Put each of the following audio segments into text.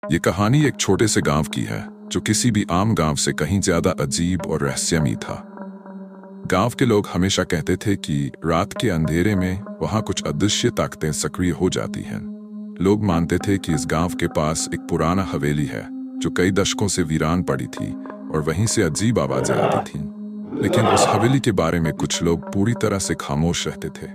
ये कहानी एक छोटे से गांव की है जो किसी भी आम गांव से कहीं ज्यादा अजीब और रहस्यमयी था। गांव के लोग हमेशा कहते थे कि रात के अंधेरे में वहां कुछ अदृश्य ताकतें सक्रिय हो जाती हैं। लोग मानते थे कि इस गांव के पास एक पुराना हवेली है जो कई दशकों से वीरान पड़ी थी और वहीं से अजीब आवाजें आती थीं। लेकिन उस हवेली के बारे में कुछ लोग पूरी तरह से खामोश रहते थे।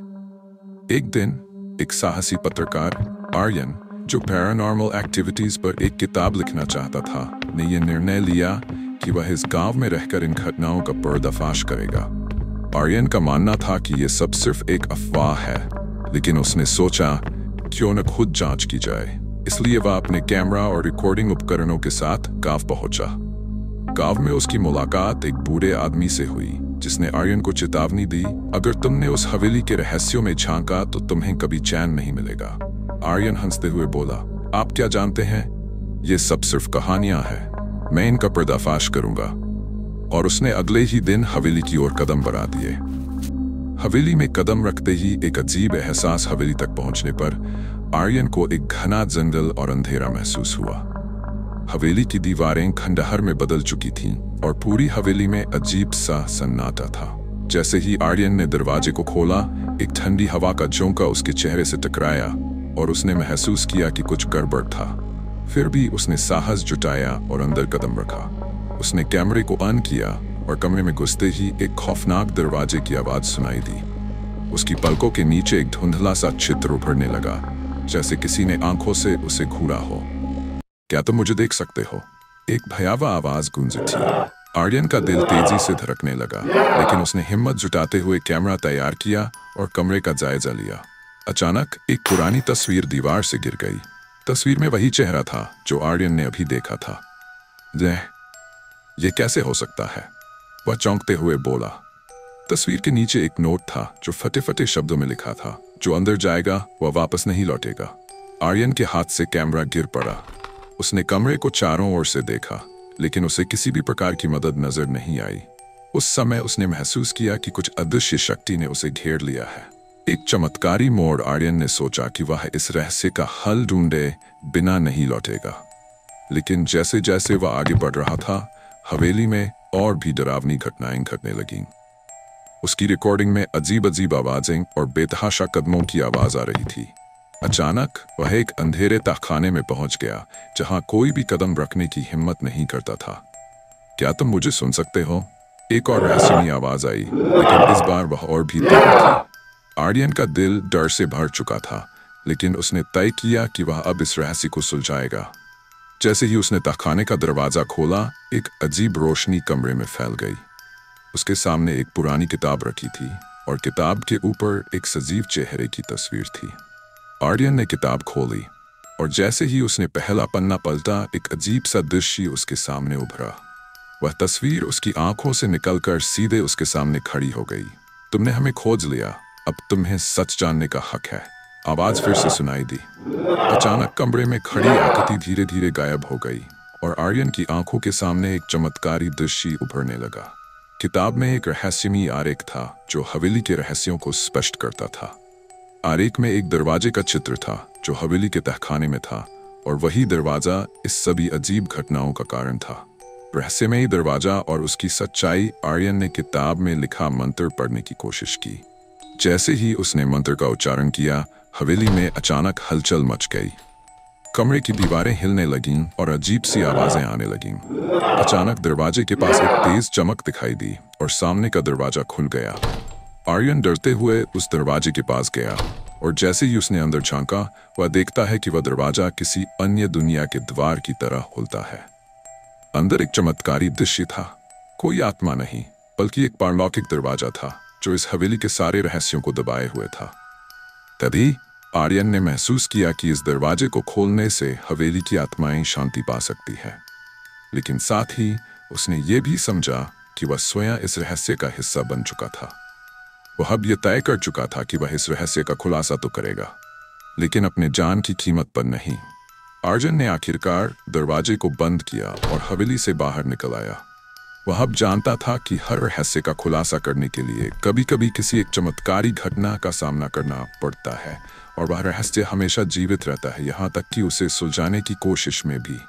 एक दिन एक साहसी पत्रकार आर्यन, जो पैरानॉर्मल एक्टिविटीज पर एक किताब लिखना चाहता था, ने यह निर्णय लिया कि वह इस गांव में रहकर इन घटनाओं का पर्दाफाश करेगा। आर्यन का मानना था कि यह सब सिर्फ एक अफवाह है, लेकिन उसने सोचा क्यों न खुद जांच की जाए। इसलिए वह अपने कैमरा और रिकॉर्डिंग उपकरणों के साथ गांव पहुंचा। गांव में उसकी मुलाकात एक बूढ़े आदमी से हुई जिसने आर्यन को चेतावनी दी, अगर तुमने उस हवेली के रहस्यों में झांका तो तुम्हें कभी चैन नहीं मिलेगा। आर्यन हंसते हुए बोला, आप क्या जानते हैं, ये सब सिर्फ कहानियां हैं, मैं इनका पर्दाफाश करूंगा। और उसने अगले ही दिन हवेली की ओर कदम बढ़ा दिए। हवेली में कदम रखते ही एक अजीब एहसास हवेली तक पहुंचने पर आर्यन को एक घना जंगल और अंधेरा महसूस हुआ। हवेली की दीवारें खंडहर में बदल चुकी थीं और पूरी हवेली में अजीब सा सन्नाटा था। जैसे ही आर्यन ने दरवाजे को खोला, एक ठंडी हवा का झोंका उसके चेहरे से टकराया और उसने महसूस किया कि कुछ गड़बड़ था। फिर भी उसने साहस जुटाया और अंदर कदम रखा। उसने कैमरे को ऑन किया और कमरे में घुसते ही एक खौफनाक दरवाजे की आवाज सुनाई दी। उसकी पलकों के नीचे एक धुंधला सा चित्र उभरने लगा, जैसे किसी ने आंखों से उसे घूरा हो। क्या तुम मुझे देख सकते हो? एक भयावह आवाज गूंजी थी। आर्यन का दिल तेजी से धड़कने लगा, लेकिन उसने हिम्मत जुटाते हुए कैमरा तैयार किया और कमरे का जायजा लिया। अचानक एक पुरानी तस्वीर दीवार से गिर गई। तस्वीर में वही चेहरा था जो आर्यन ने अभी देखा था। ये कैसे हो सकता है? वह चौंकते हुए बोला। तस्वीर के नीचे एक नोट था जो फटे फटे शब्दों में लिखा था, जो अंदर जाएगा वह वापस नहीं लौटेगा। आर्यन के हाथ से कैमरा गिर पड़ा। उसने कमरे को चारों ओर से देखा, लेकिन उसे किसी भी प्रकार की मदद नजर नहीं आई। उस समय उसने महसूस किया कि कुछ अदृश्य शक्ति ने उसे घेर लिया है। एक चमत्कारी मोड़ आर्यन ने सोचा कि वह इस रहस्य का हल ढूंढे बिना नहीं लौटेगा। लेकिन जैसे जैसे वह आगे बढ़ रहा था, हवेली में और भी डरावनी घटनाएं घटने लगीं। उसकी रिकॉर्डिंग में अजीब अजीब आवाजें और बेतहाशा कदमों की आवाज आ रही थी। अचानक वह एक अंधेरे तहखाने में पहुंच गया, जहां कोई भी कदम रखने की हिम्मत नहीं करता था। क्या तुम मुझे सुन सकते हो? एक और रहस्यमयी आवाज आई, लेकिन इस बार वह और भी तीव्र थी। आर्यन का दिल डर से भर चुका था, लेकिन उसने तय किया कि वह अब इस रहस्य को सुलझाएगा। जैसे ही उसने तहखाने का दरवाजा खोला, एक अजीब रोशनी कमरे में फैल गई। उसके सामने एक पुरानी किताब रखी थी और किताब के ऊपर एक सजीव चेहरे की तस्वीर थी। आर्यन ने किताब खोली और जैसे ही उसने पहला पन्ना पलटा, एक अजीब सा दृश्य उसके सामने उभरा। वह तस्वीर उसकी आंखों से निकलकर सीधे उसके सामने खड़ी हो गई। तुमने हमें खोज लिया, अब तुम्हें सच जानने का हक है, आवाज फिर से सुनाई दी। अचानक कमरे में खड़ी आकृति धीरे धीरे गायब हो गई और आर्यन की आंखों के सामने एक चमत्कारी दृश्य उभरने लगा। किताब में एक रहस्यमयी आरेख था जो हवेली के रहस्यों को स्पष्ट करता था। आरेख में एक दरवाजे का चित्र था जो हवेली के तहखाने में था, और वही दरवाजा इस सभी अजीब घटनाओं का कारण था। रहस्यमयी दरवाजा और उसकी सच्चाई। आर्यन ने किताब में लिखा मंत्र पढ़ने की कोशिश की। जैसे ही उसने मंत्र का उच्चारण किया, हवेली में अचानक हलचल मच गई। कमरे की दीवारें हिलने लगीं और अजीब सी आवाजें आने लगीं। अचानक दरवाजे के पास एक तेज चमक दिखाई दी और सामने का दरवाजा खुल गया। आर्यन डरते हुए उस दरवाजे के पास गया और जैसे ही उसने अंदर झांका, वह देखता है कि वह दरवाजा किसी अन्य दुनिया के द्वार की तरह खुलता है। अंदर एक चमत्कारी दृश्य था। कोई आत्मा नहीं, बल्कि एक पारलौकिक दरवाजा था जो इस हवेली के सारे रहस्यों को दबाए हुए था। तभी आर्यन ने महसूस किया कि इस दरवाजे को खोलने से हवेली की आत्माएं शांति पा सकती है। लेकिन साथ ही उसने ये भी समझा कि वह स्वयं इस रहस्य का हिस्सा बन चुका था। वह अब यह तय कर चुका था कि वह इस रहस्य का खुलासा तो करेगा, लेकिन अपने जान की कीमत पर नहीं। आर्यन ने आखिरकार दरवाजे को बंद किया और हवेली से बाहर निकल आया। वह अब जानता था कि हर रहस्य का खुलासा करने के लिए कभी कभी किसी एक चमत्कारी घटना का सामना करना पड़ता है, और वह रहस्य हमेशा जीवित रहता है, यहाँ तक कि उसे सुलझाने की कोशिश में भी।